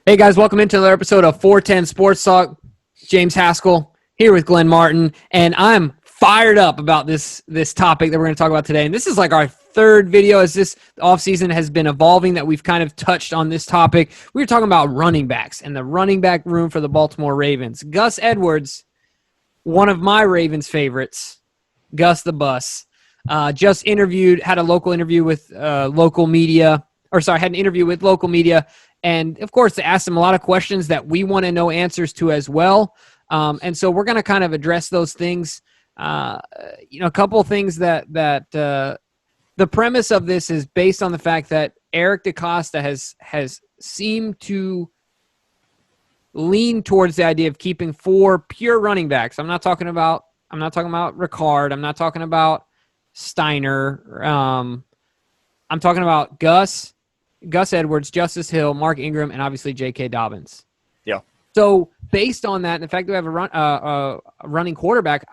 Hey guys, welcome into another episode of 410 Sports Talk. James Haskell here with Glenn Martin, and I'm fired up about this topic that we're going to talk about today. And this is like our third video as this offseason has been evolving that we've kind of touched on this topic. We were talking about running backs and the running back room for the Baltimore Ravens. Gus Edwards, one of my Ravens favorites, Gus the Bus, just had a local interview with local media. Had an interview with local media. And, of course, they asked him a lot of questions that we want to know answers to as well. And so we're going to kind of address those things. A couple of things that the premise of this is based on the fact that Eric DeCosta has seemed to lean towards the idea of keeping four pure running backs. I'm not talking about Ricard. I'm not talking about Steiner. I'm talking about Gus Edwards, Justice Hill, Mark Ingram, and obviously J.K. Dobbins. Yeah. So based on that, and the fact that we have a running quarterback,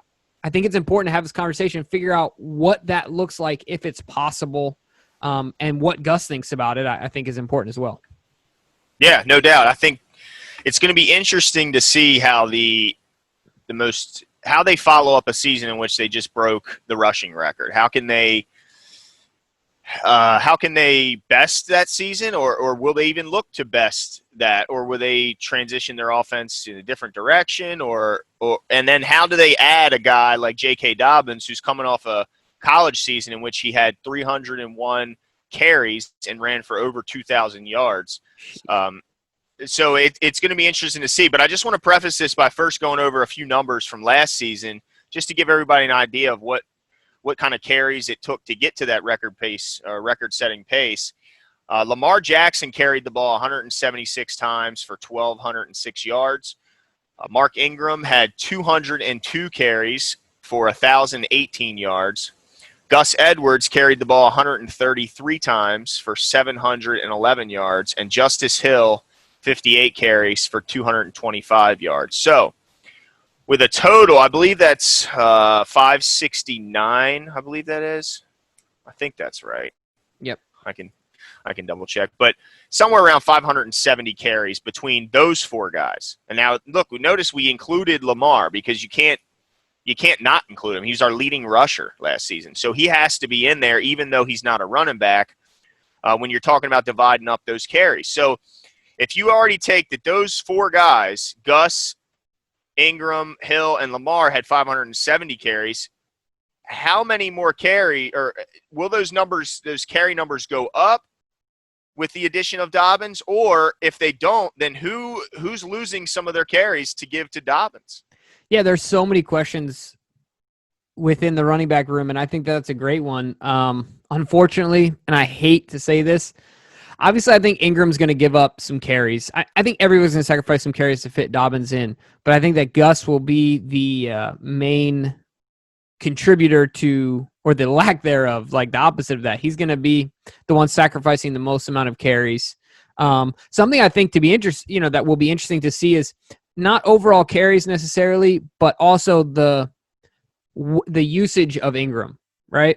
I think it's important to have this conversation and figure out what that looks like if it's possible, and what Gus thinks about it, I think is important as well. Yeah, no doubt. I think it's going to be interesting to see how how they follow up a season in which they just broke the rushing record. How can they best that season, or will they even look to best that, or will they transition their offense in a different direction, and then how do they add a guy like J.K. Dobbins, who's coming off a college season in which he had 301 carries and ran for over 2,000 yards. So it's going to be interesting to see. But I just want to preface this by first going over a few numbers from last season, just to give everybody an idea of what kind of carries it took to get to that record-setting pace. Lamar Jackson carried the ball 176 times for 1,206 yards. Mark Ingram had 202 carries for 1,018 yards. Gus Edwards carried the ball 133 times for 711 yards. And Justice Hill, 58 carries for 225 yards. So, with a total, I believe that's 569. I believe that is. I think that's right. Yep. I can double check, but somewhere around 570 carries between those four guys. And now, look, notice we included Lamar because you can't not include him. He was our leading rusher last season, so he has to be in there, even though he's not a running back. When you're talking about dividing up those carries, so if you already take that those four guys, Gus, Ingram, Hill, and Lamar had 570 carries, how many more will those carry numbers go up with the addition of Dobbins? Or if they don't, then who's losing some of their carries to give to Dobbins? Yeah, there's so many questions within the running back room, and I think that's a great one. Unfortunately, and I hate to say this, obviously, I think Ingram's going to give up some carries. I think everyone's going to sacrifice some carries to fit Dobbins in, but I think that Gus will be the main contributor to, or the lack thereof, like the opposite of that. He's going to be the one sacrificing the most amount of carries. Something I think that will be interesting to see is not overall carries necessarily, but also the usage of Ingram, right?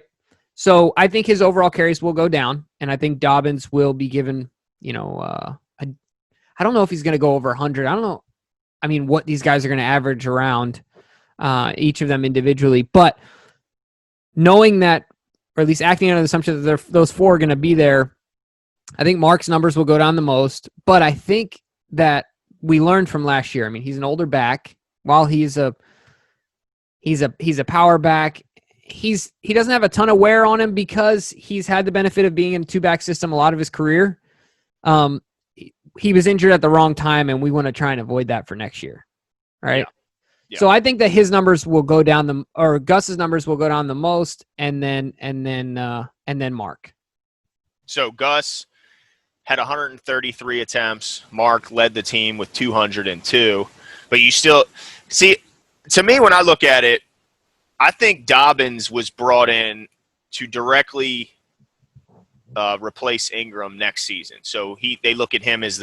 So I think his overall carries will go down, and I think Dobbins will be given, I don't know if he's going to go over 100. I don't know. I mean, what these guys are going to average around each of them individually. But knowing that, or at least acting under the assumption that those four are going to be there, I think Mark's numbers will go down the most. But I think that we learned from last year. I mean, he's an older back. While he's a power back, he doesn't have a ton of wear on him because he's had the benefit of being in a two-back system a lot of his career. He was injured at the wrong time, and we want to try and avoid that for next year, right? Yeah. So I think that his numbers will go down Gus's numbers will go down the most, and then Mark. So Gus had 133 attempts. Mark led the team with 202. But you still see, to me, when I look at it, I think Dobbins was brought in to directly replace Ingram next season. So they look at him as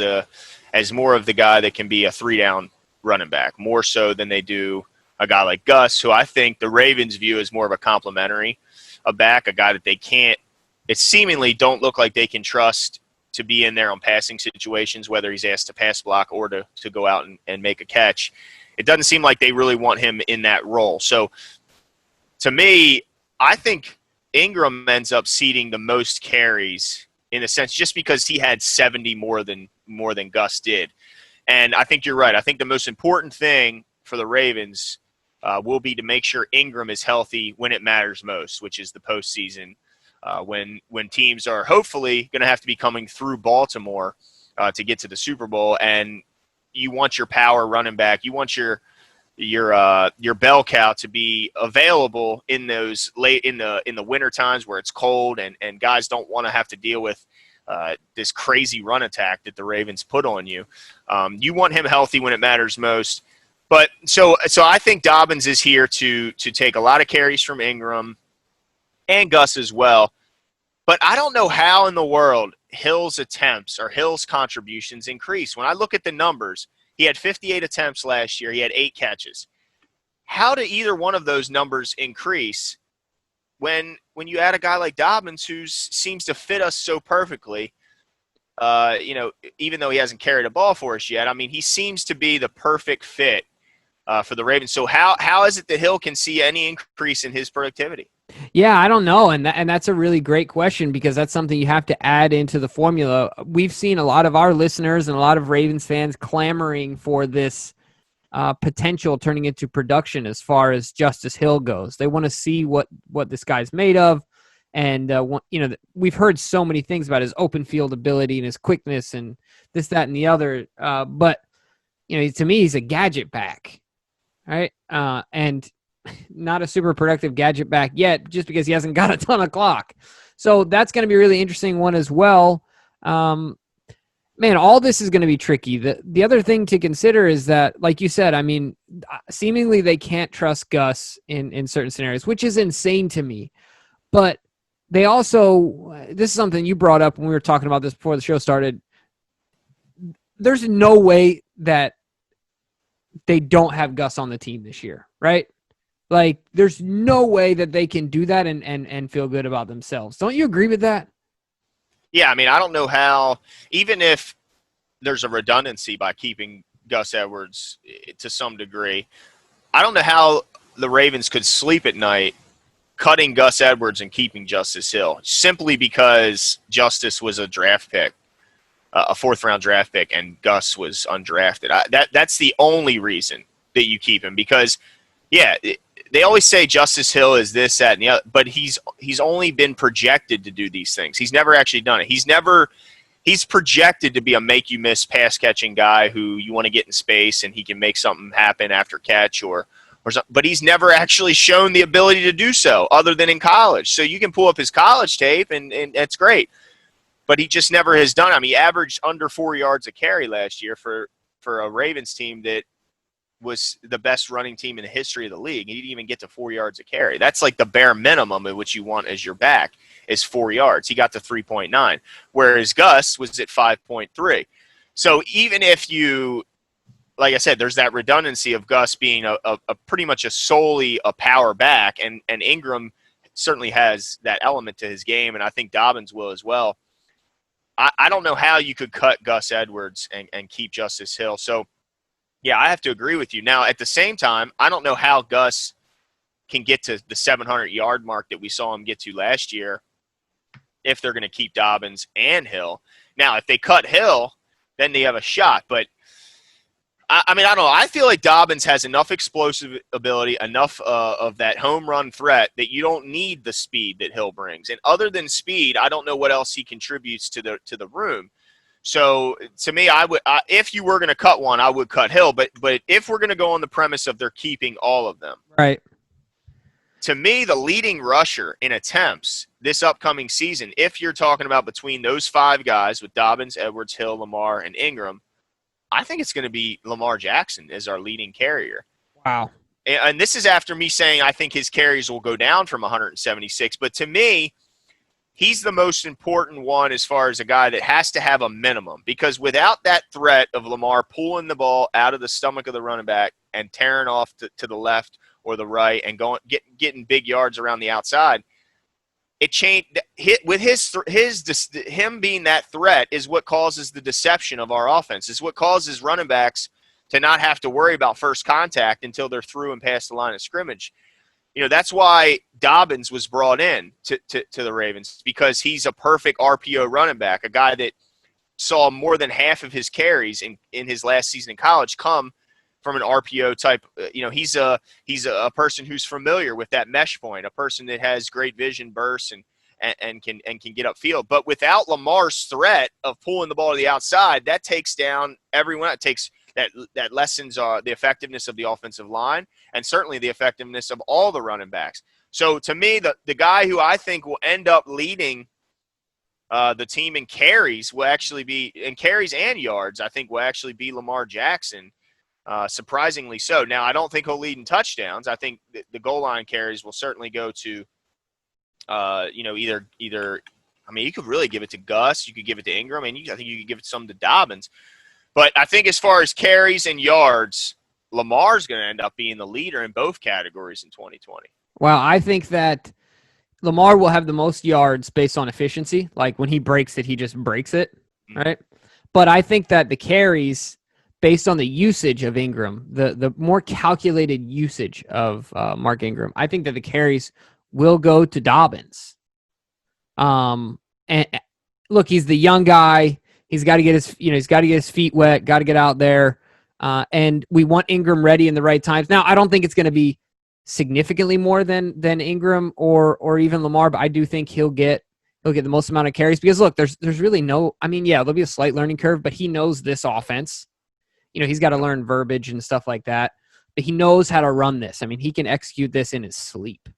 more of the guy that can be a 3-down running back, more so than they do a guy like Gus, who I think the Ravens view as more of a complimentary back, a guy that it seemingly don't look like they can trust to be in there on passing situations, whether he's asked to pass block or to go out and make a catch. It doesn't seem like they really want him in that role. So to me, I think Ingram ends up ceding the most carries in a sense, just because he had 70 more than Gus did. And I think you're right. I think the most important thing for the Ravens will be to make sure Ingram is healthy when it matters most, which is the postseason, when teams are hopefully going to have to be coming through Baltimore to get to the Super Bowl, and you want your power running back, you want your bell cow to be available in those late in the winter times where it's cold and guys don't want to have to deal with this crazy run attack that the Ravens put on you. You want him healthy when it matters most. But so I think Dobbins is here to take a lot of carries from Ingram and Gus as well. But I don't know how in the world Hill's attempts or Hill's contributions increase. When I look at the numbers, he had 58 attempts last year. He had 8 catches. How do either one of those numbers increase when you add a guy like Dobbins who seems to fit us so perfectly? Even though he hasn't carried a ball for us yet, I mean, he seems to be the perfect fit for the Ravens. So how is it that Hill can see any increase in his productivity? Yeah, I don't know, and that's a really great question because that's something you have to add into the formula. We've seen a lot of our listeners and a lot of Ravens fans clamoring for this potential turning into production as far as Justice Hill goes. They want to see what this guy's made of, and we've heard so many things about his open field ability and his quickness and this, that, and the other. But to me, he's a gadget back, right? And not a super productive gadget back yet, just because he hasn't got a ton of clock. So that's going to be a really interesting one as well. Man, all this is going to be tricky. The other thing to consider is that, like you said, I mean, seemingly they can't trust Gus in certain scenarios, which is insane to me. But they also, this is something you brought up when we were talking about this before the show started. There's no way that they don't have Gus on the team this year, right? Like, there's no way that they can do that and feel good about themselves. Don't you agree with that? Yeah, I mean, I don't know how, even if there's a redundancy by keeping Gus Edwards to some degree, I don't know how the Ravens could sleep at night cutting Gus Edwards and keeping Justice Hill, simply because Justice was a draft pick, a 4th-round draft pick, and Gus was undrafted. That's the only reason that you keep him, because, yeah, they always say Justice Hill is this, that, and the other, but he's only been projected to do these things. He's never actually done it. He's projected to be a make-you-miss pass-catching guy who you want to get in space and he can make something happen after catch or something. But he's never actually shown the ability to do so other than in college. So you can pull up his college tape and that's great. But he just never has done it. I mean, he averaged under 4 yards a carry last year for a Ravens team that was the best running team in the history of the league. He didn't even get to 4 yards a carry. That's like the bare minimum of what you want as your back is 4 yards. He got to 3.9, whereas Gus was at 5.3. So even if you, like I said, there's that redundancy of Gus being a pretty much solely a power back, and Ingram certainly has that element to his game, and I think Dobbins will as well. I don't know how you could cut Gus Edwards and keep Justice Hill. So, yeah, I have to agree with you. Now, at the same time, I don't know how Gus can get to the 700-yard mark that we saw him get to last year if they're going to keep Dobbins and Hill. Now, if they cut Hill, then they have a shot. But, I mean, I don't know. I feel like Dobbins has enough explosive ability, enough of that home run threat that you don't need the speed that Hill brings. And other than speed, I don't know what else he contributes to the room. So to me, if you were going to cut one, I would cut Hill. But if we're going to go on the premise of they're keeping all of them, right? To me, the leading rusher in attempts this upcoming season, if you're talking about between those 5 guys with Dobbins, Edwards, Hill, Lamar, and Ingram, I think it's going to be Lamar Jackson as our leading carrier. Wow. And this is after me saying I think his carries will go down from 176. But to me, he's the most important one as far as a guy that has to have a minimum, because without that threat of Lamar pulling the ball out of the stomach of the running back and tearing off to the left or the right and getting big yards around the outside, it changed with him being that threat is what causes the deception of our offense. Is what causes running backs to not have to worry about first contact until they're through and past the line of scrimmage. That's why Dobbins was brought in to the Ravens, because he's a perfect RPO running back, a guy that saw more than half of his carries in his last season in college come from an RPO type. He's a person who's familiar with that mesh point, a person that has great vision, bursts, and can get upfield. But without Lamar's threat of pulling the ball to the outside, that takes down everyone. It takes that lessens the effectiveness of the offensive line and certainly the effectiveness of all the running backs. So to me, the guy who I think will end up leading the team in carries will actually be in carries and yards. I think will actually be Lamar Jackson. Surprisingly so. Now, I don't think he'll lead in touchdowns. I think the goal line carries will certainly go to, either. I mean, you could really give it to Gus. You could give it to Ingram, and I think you could give it some to Dobbins. But I think as far as carries and yards, Lamar's going to end up being the leader in both categories in 2020. Well, I think that Lamar will have the most yards based on efficiency. Like when he breaks it, he just breaks it, right? But I think that the carries, based on the usage of Ingram, the more calculated usage of Mark Ingram, I think that the carries will go to Dobbins. And look, he's the young guy. He's got to get his feet wet, got to get out there. And we want Ingram ready in the right times. Now, I don't think it's going to be significantly more than Ingram or even Lamar, but I do think he'll get the most amount of carries because look, there's really no, I mean, yeah, there'll be a slight learning curve, but he knows this offense. He's got to learn verbiage and stuff like that, but he knows how to run this. I mean, he can execute this in his sleep.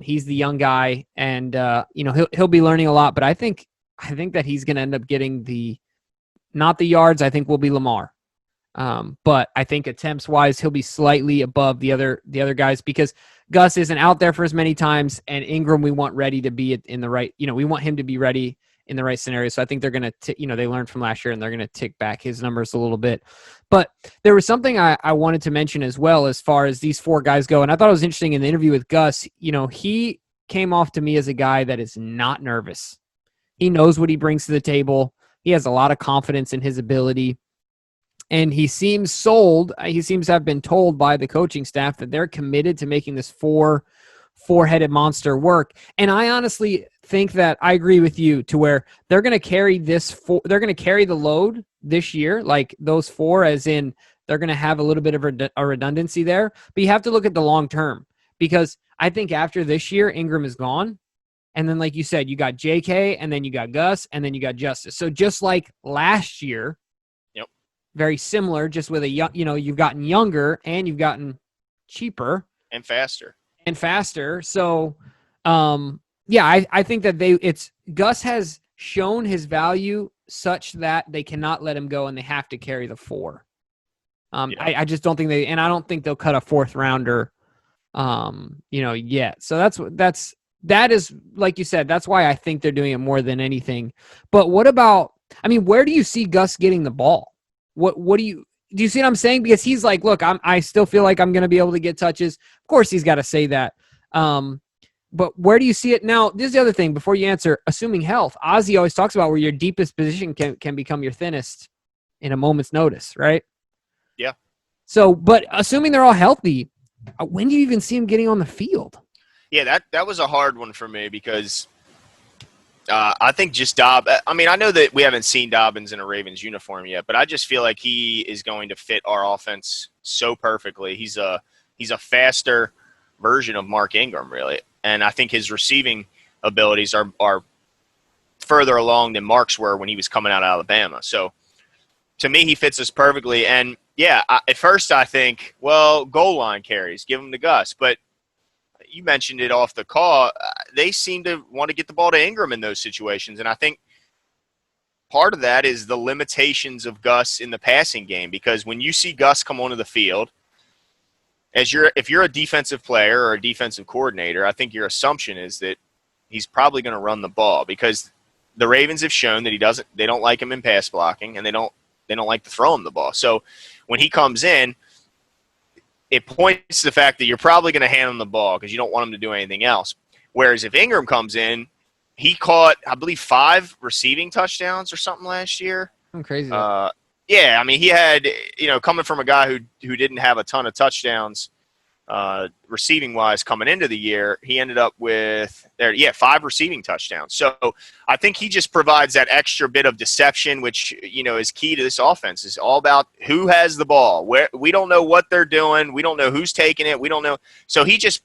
He's the young guy and he'll be learning a lot, but I think that he's going to end up getting not the yards. I think will be Lamar. But I think attempts wise, he'll be slightly above the other guys because Gus isn't out there for as many times, and Ingram we want ready to be in the right. We want him to be ready in the right scenario. So I think they're going to, they learned from last year and they're going to tick back his numbers a little bit. But there was something I wanted to mention as well as far as these four guys go, and I thought it was interesting in the interview with Gus. He came off to me as a guy that is not nervous. He knows what he brings to the table. He has a lot of confidence in his ability. And he seems sold. He seems to have been told by the coaching staff that they're committed to making this four-headed monster work. And I honestly think that I agree with you to where they're going to carry they're going to carry the load this year, like those four, as in they're going to have a little bit of a redundancy there. But you have to look at the long term because I think after this year, Ingram is gone. And then, like you said, you got JK, and then you got Gus, and then you got Justice. So just like last year, very similar, just with you've gotten younger and you've gotten cheaper and faster. So, I think that Gus has shown his value such that they cannot let him go and they have to carry the four. I just don't think and I don't think they'll cut a fourth rounder, yet. So that is like you said, that's why I think they're doing it more than anything. But what about, where do you see Gus getting the ball? What do you see what I'm saying? Because he's like, look, I still feel like I'm going to be able to get touches. Of course, he's got to say that. But where do you see it now? This is the other thing. Before you answer, assuming health, Ozzie always talks about where your deepest position can become your thinnest in a moment's notice, right? Yeah. So, but assuming they're all healthy, when do you even see him getting on the field? Yeah, that was a hard one for me because I think just I know that we haven't seen Dobbins in a Ravens uniform yet, but I just feel like he is going to fit our offense so perfectly. He's a faster version of Mark Ingram, really. And I think his receiving abilities are further along than Mark's were when he was coming out of Alabama. So to me, he fits us perfectly. And yeah, at first I think, well, goal line carries, give him to Gus. But you mentioned it off the call. They seem to want to get the ball to Ingram in those situations. And I think part of that is the limitations of Gus in the passing game, because when you see Gus come onto the field, if you're a defensive player or a defensive coordinator, I think your assumption is that he's probably going to run the ball because the Ravens have shown that they don't like him in pass blocking and they don't like to throw him the ball. So when he comes in, it points to the fact that you're probably going to hand him the ball because you don't want him to do anything else. Whereas if Ingram comes in, he caught, I believe, 5 receiving touchdowns or something last year. I'm crazy. Yeah, I mean, he had, coming from a guy who didn't have a ton of touchdowns receiving wise coming into the year, he ended up with 5 receiving touchdowns. So I think he just provides that extra bit of deception, which is key to this offense. It's all about who has the ball. Where we don't know what they're doing, we don't know who's taking it, we don't know. So he just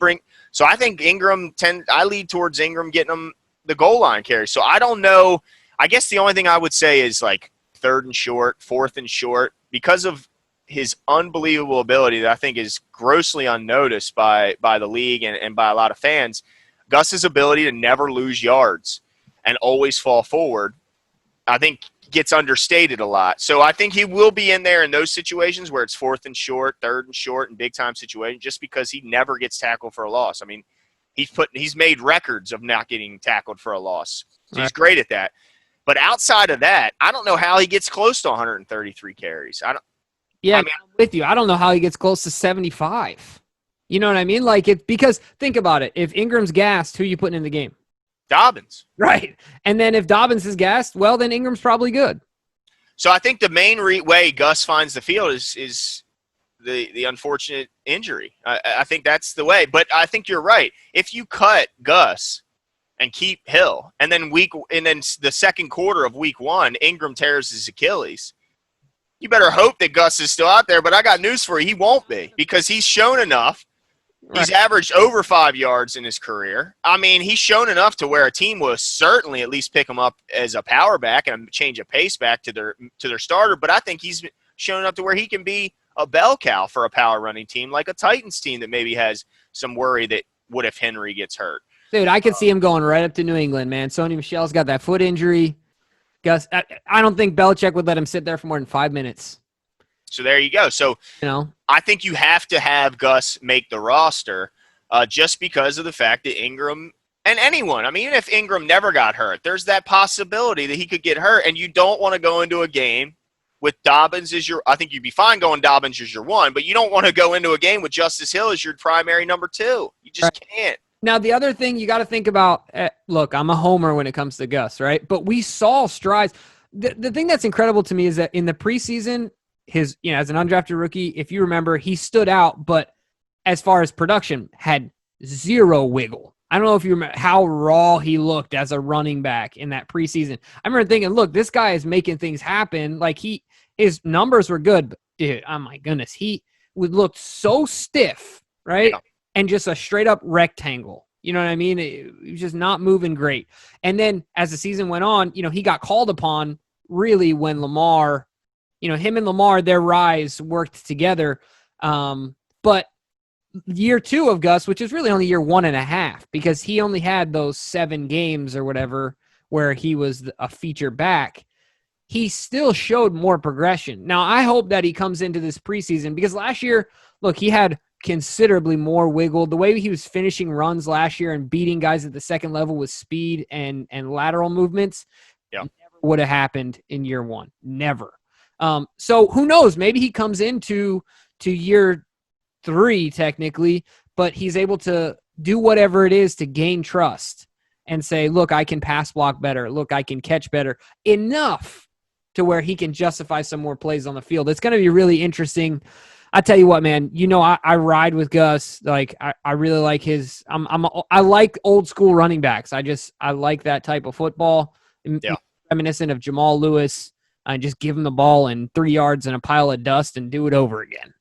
So I think I lead towards Ingram getting him the goal line carry. So I don't know. I guess the only thing I would say is like 3rd and short, 4th and short, because of his unbelievable ability that I think is grossly unnoticed by the league and by a lot of fans. Gus's ability to never lose yards and always fall forward, I think, gets understated a lot. So I think he will be in there in those situations where it's 4th and short, 3rd and short, and big time situations, just because he never gets tackled for a loss. I mean, he's made records of not getting tackled for a loss. So he's great at that. But outside of that, I don't know how he gets close to 133 carries. I'm with you. I don't know how he gets close to 75. You know what I mean? Like, because think about it. If Ingram's gassed, who are you putting in the game? Dobbins. Right. And then if Dobbins is gassed, well, then Ingram's probably good. So I think the main way Gus finds the field is the unfortunate injury. I think that's the way. But I think you're right. If you cut Gus and keep Hill, and then the second quarter of week 1, Ingram tears his Achilles, you better hope that Gus is still out there. But I got news for you. He won't be, because he's shown enough. Right. He's averaged over 5 yards in his career. I mean, he's shown enough to where a team will certainly at least pick him up as a power back and change a pace back to their starter. But I think he's shown enough to where he can be a bell cow for a power running team, like a Titans team that maybe has some worry that what if Henry gets hurt. Dude, I could see him going right up to New England, man. Sony Michel's got that foot injury. Gus, I don't think Belichick would let him sit there for more than 5 minutes. So there you go. So I think you have to have Gus make the roster just because of the fact that Ingram and anyone, I mean, even if Ingram never got hurt, there's that possibility that he could get hurt, and you don't want to go into a game with Dobbins as I think you'd be fine going Dobbins as your 1, but you don't want to go into a game with Justice Hill as your primary number 2. You just can't. Now, the other thing you got to think about, look, I'm a homer when it comes to Gus, right? But we saw strides. The thing that's incredible to me is that in the preseason, as an undrafted rookie, if you remember, he stood out, but as far as production, had zero wiggle. I don't know if you remember how raw he looked as a running back in that preseason. I remember thinking, look, this guy is making things happen. Like his numbers were good, but dude, oh my goodness, he would look so stiff, right? Yeah. And just a straight up rectangle. You know what I mean? He was just not moving great. And then as the season went on, he got called upon really when Lamar, him and Lamar, their rise worked together. But year 2 of Gus, which is really only year 1.5, because he only had those 7 games or whatever where he was a feature back, he still showed more progression. Now, I hope that he comes into this preseason, because last year, look, he had considerably more wiggle. The way he was finishing runs last year and beating guys at the second level with speed and lateral movements never would have happened in year 1. Never. So who knows? Maybe he comes into year 3 technically, but he's able to do whatever it is to gain trust and say, look, I can pass block better. Look, I can catch better, enough to where he can justify some more plays on the field. It's going to be really interesting. I tell you what, man, I ride with Gus. Like I really like I like old school running backs. I like that type of football. Yeah. Reminiscent of Jamal Lewis. Just give him the ball and 3 yards and a pile of dust and do it over again,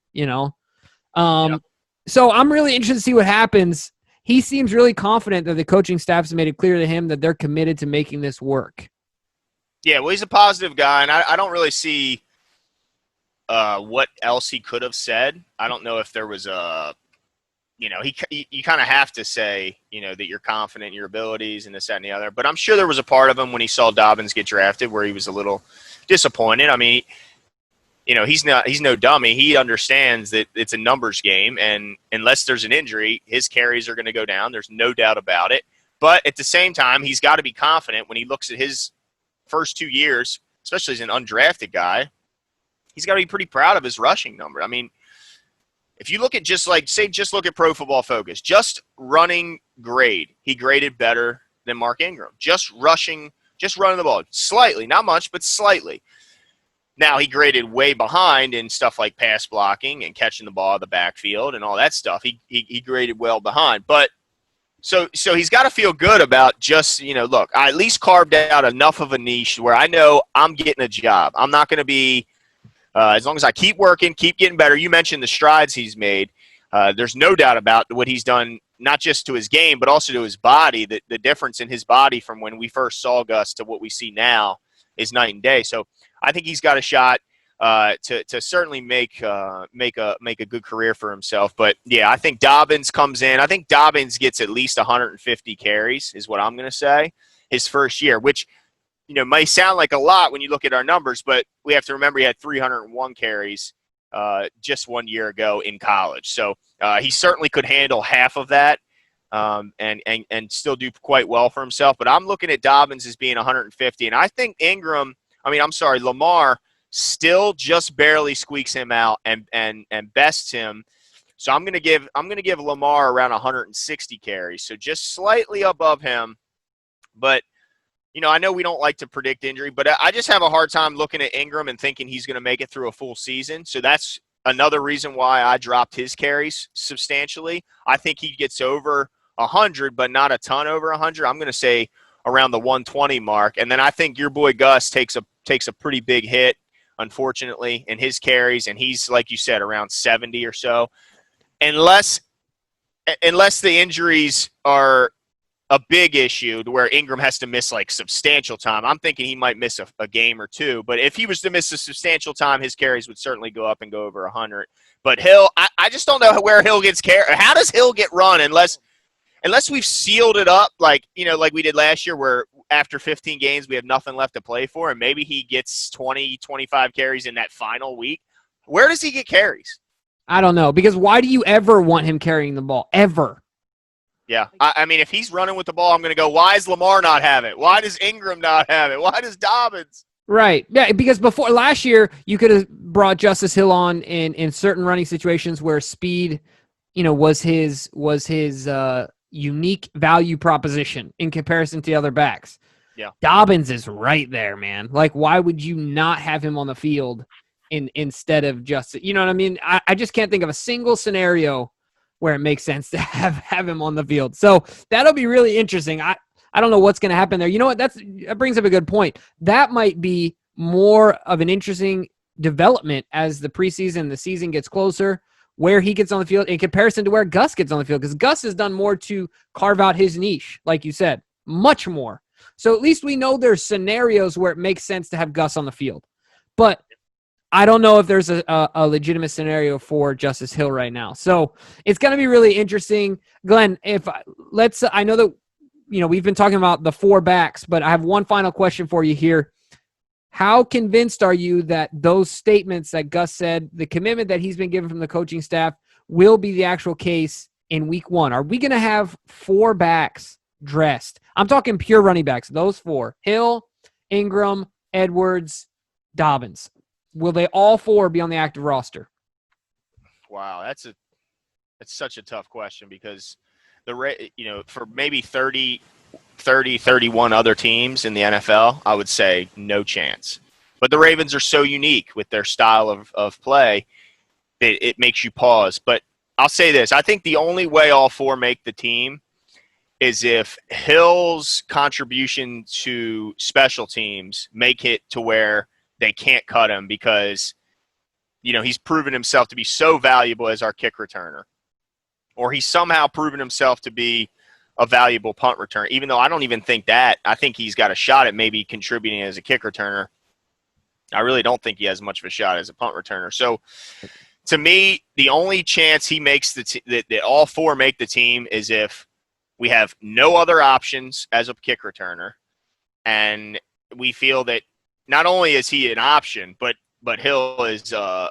So I'm really interested to see what happens. He seems really confident that the coaching staff has made it clear to him that they're committed to making this work. Yeah, well, he's a positive guy, and I don't really see what else he could have said. I don't know if there was you kind of have to say, that you're confident in your abilities and this, that, and the other. But I'm sure there was a part of him when he saw Dobbins get drafted where he was a little disappointed. I mean, he's no dummy. He understands that it's a numbers game, and unless there's an injury, his carries are going to go down. There's no doubt about it. But at the same time, he's got to be confident when he looks at his first 2 years, especially as an undrafted guy. He's got to be pretty proud of his rushing number. I mean, if you look at just look at Pro Football Focus, just running grade, he graded better than Mark Ingram. Just running the ball slightly, not much, but slightly. Now he graded way behind in stuff like pass blocking and catching the ball in the backfield and all that stuff. He graded well behind, but so he's got to feel good about just, look, I at least carved out enough of a niche where I know I'm getting a job. I'm not going to be, as long as I keep working, keep getting better. You mentioned the strides he's made. There's no doubt about what he's done, not just to his game, but also to his body. The difference in his body from when we first saw Gus to what we see now is night and day. So I think he's got a shot to certainly make a good career for himself. But yeah, I think Dobbins comes in. I think Dobbins gets at least 150 carries is what I'm going to say his first year, which may sound like a lot when you look at our numbers, but we have to remember he had 301 carries just 1 year ago in college. So he certainly could handle half of that and still do quite well for himself. But I'm looking at Dobbins as being 150, and I think Lamar still just barely squeaks him out and bests him. So I'm gonna give Lamar around 160 carries, so just slightly above him. But I know we don't like to predict injury, but I just have a hard time looking at Ingram and thinking he's going to make it through a full season. So that's another reason why I dropped his carries substantially. I think he gets over 100, but not a ton over 100. I'm going to say around the 120 mark. And then I think your boy Gus takes a pretty big hit, unfortunately, in his carries, and he's, like you said, around 70 or so. Unless the injuries are a big issue to where Ingram has to miss like substantial time. I'm thinking he might miss a game or two, but if he was to miss a substantial time, his carries would certainly go up and go over 100. But Hill, I just don't know where Hill gets carried. How does Hill get run unless we've sealed it up like we did last year where after 15 games we have nothing left to play for, and maybe he gets 20, 25 carries in that final week. Where does he get carries? I don't know, because why do you ever want him carrying the ball? Ever? Yeah, I mean, if he's running with the ball, I'm going to go, why does Lamar not have it? Why does Ingram not have it? Why does Dobbins? Right. Yeah, because before last year, you could have brought Justice Hill on in certain running situations where speed, was his unique value proposition in comparison to the other backs. Yeah. Dobbins is right there, man. Like, why would you not have him on the field instead of Justice? You know what I mean? I just can't think of a single scenario where it makes sense to have him on the field. So that'll be really interesting. I don't know what's going to happen there. You know what? That brings up a good point. That might be more of an interesting development as the preseason, the season gets closer, where he gets on the field in comparison to where Gus gets on the field, because Gus has done more to carve out his niche, like you said, much more. So at least we know there's scenarios where it makes sense to have Gus on the field. But I don't know if there's a legitimate scenario for Justice Hill right now. So it's going to be really interesting. Glenn, I know that, we've been talking about the four backs, but I have one final question for you here. How convinced are you that those statements that Gus said, the commitment that he's been given from the coaching staff, will be the actual case in week one? Are we going to have four backs dressed? I'm talking pure running backs, those four: Hill, Ingram, Edwards, Dobbins. Will they all four be on the active roster? Wow, that's such a tough question, because for maybe 31 other teams in the NFL, I would say no chance. But the Ravens are so unique with their style of play that it makes you pause. But I'll say this. I think the only way all four make the team is if Hill's contribution to special teams make it to where they can't cut him, because, he's proven himself to be so valuable as our kick returner. Or he's somehow proven himself to be a valuable punt returner, even though I don't even think that. I think he's got a shot at maybe contributing as a kick returner. I really don't think he has much of a shot as a punt returner. So, to me, the only chance he makes that all four make the team is if we have no other options as a kick returner, and we feel that not only is he an option, but Hill is a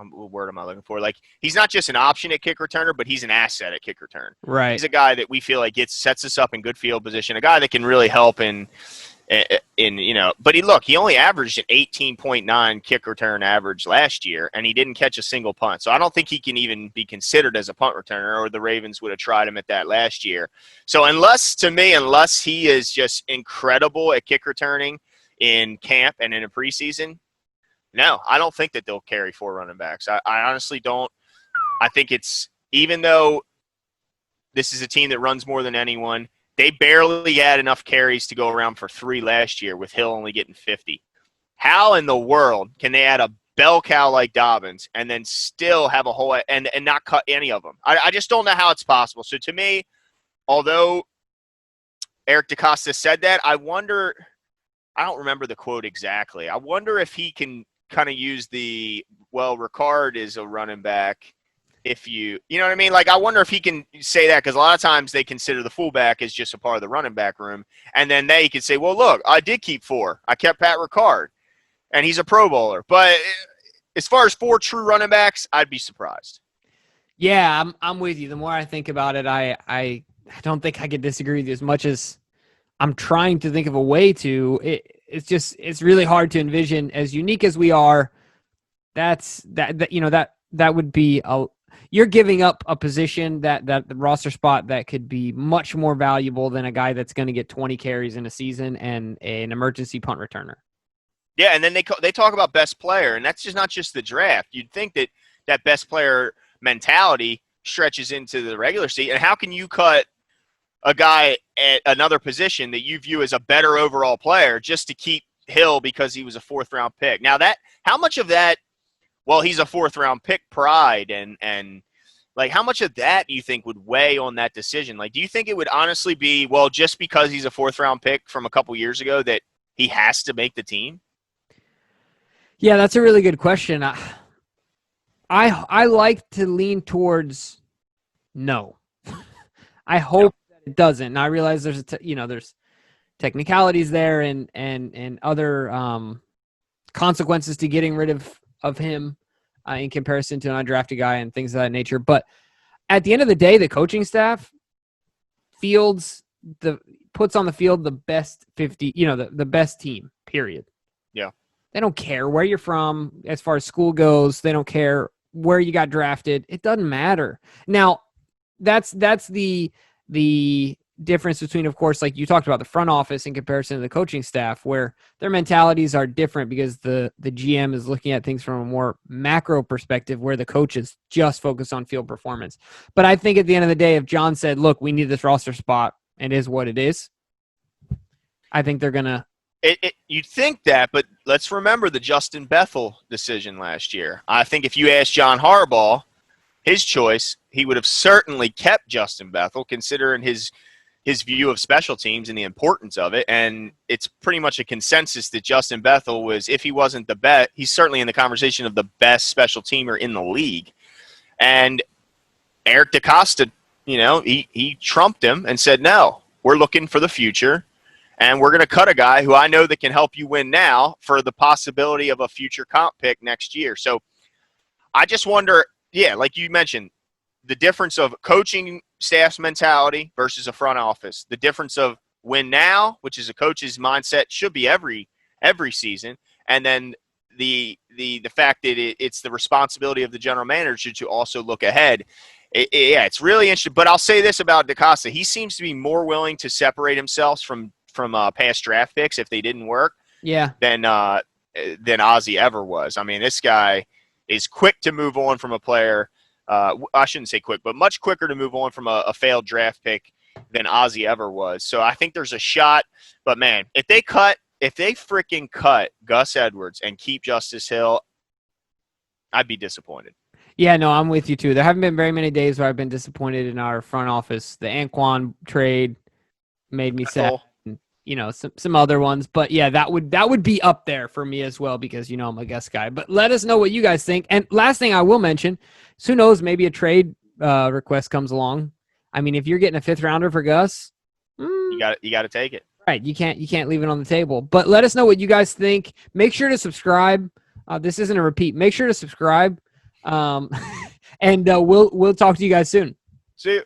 what word am I looking for? Like, he's not just an option at kick returner, but he's an asset at kick return. Right. He's a guy that we feel like sets us up in good field position, a guy that can really help in But he only averaged an 18.9 kick return average last year, and he didn't catch a single punt. So I don't think he can even be considered as a punt returner, or the Ravens would have tried him at that last year. So unless he is just incredible at kick returning in camp and in a preseason, no, I don't think that they'll carry 4 running backs. I honestly don't. I think even though this is a team that runs more than anyone, they barely had enough carries to go around for 3 last year, with Hill only getting 50. How in the world can they add a bell cow like Dobbins and then still have a whole and not cut any of them? I just don't know how it's possible. So to me, although Eric DeCosta said that, I don't remember the quote exactly. I wonder if he can kind of use Ricard is a running back. If you know what I mean? Like, I wonder if he can say that, because a lot of times they consider the fullback as just a part of the running back room. And then they could say, well, look, I did keep 4. I kept Pat Ricard, and he's a Pro Bowler. But as far as 4 true running backs, I'd be surprised. Yeah, I'm with you. The more I think about it, I don't think I could disagree with you as much as I'm trying to think of a way to. It's really hard to envision, as unique as we are. That would be you're giving up a position, that the roster spot that could be much more valuable than a guy that's going to get 20 carries in a season and an emergency punt returner. Yeah, and then they talk about best player, and that's just not just the draft. You'd think that best player mentality stretches into the regular season. And how can you cut a guy at another position that you view as a better overall player just to keep Hill because he was a 4th-round pick? Now, how much of that, well, he's a 4th-round pick pride, and like, how much of that do you think would weigh on that decision? Like, do you think it would honestly be, well, just because he's a 4th-round pick from a couple years ago, that he has to make the team? Yeah, that's a really good question. I like to lean towards no. I hope that it doesn't. And I realize there's there's technicalities there and other consequences to getting rid of him in comparison to an undrafted guy and things of that nature. But at the end of the day, the coaching staff puts on the field the best 50, the best team, period. Yeah. They don't care where you're from as far as school goes. They don't care where you got drafted. It doesn't matter. Now, that's the difference between, of course, like you talked about, the front office in comparison to the coaching staff, where their mentalities are different because the GM is looking at things from a more macro perspective, where the coaches just focus on field performance. But I think at the end of the day, if John said, look, we need this roster spot, it is what it is, I think they're going to. You'd think that, but let's remember the Justin Bethel decision last year. I think if you asked John Harbaugh his choice, he would have certainly kept Justin Bethel, considering his view of special teams and the importance of it. And it's pretty much a consensus that Justin Bethel was, if he wasn't the best, he's certainly in the conversation of the best special teamer in the league. And Eric DeCosta, he trumped him and said, no, we're looking for the future. And we're going to cut a guy who I know that can help you win now for the possibility of a future comp pick next year. So I just wonder, like you mentioned, the difference of coaching staff's mentality versus a front office, the difference of win now, which is a coach's mindset, should be every season, and then the fact that it's the responsibility of the general manager to also look ahead. It's really interesting. But I'll say this about DeCosta: he seems to be more willing to separate himself from past draft picks if they didn't work, than Ozzie ever was. I mean, this guy is quick to move on from a player. I shouldn't say quick, but much quicker to move on from a failed draft pick than Ozzie ever was. So I think there's a shot. But man, if they freaking cut Gus Edwards and keep Justice Hill, I'd be disappointed. Yeah, no, I'm with you too. There haven't been very many days where I've been disappointed in our front office. The Anquan trade made me sad. Some other ones, but yeah, that would be up there for me as well, because I'm a Gus guy. But let us know what you guys think. And last thing I will mention, who knows, maybe a trade request comes along. I mean, if you're getting a 5th rounder for Gus, you got to take it. Right, you can't leave it on the table. But let us know what you guys think. Make sure to subscribe. This isn't a repeat. Make sure to subscribe, and we'll talk to you guys soon. See you.